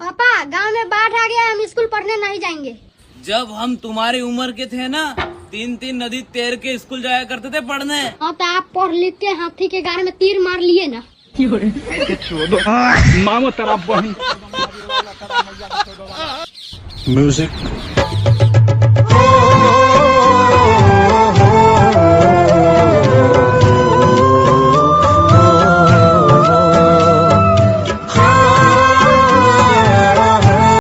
पापा गांव में बाढ़ आ गया, हम स्कूल पढ़ने नहीं जाएंगे। जब हम तुम्हारी उम्र के थे ना, 3-3 नदी तैर के स्कूल जाया करते थे पढ़ने। हाँ तो आप पढ़ लिख के हाथी के गार में तीर मार लिए ना। म्यूजिक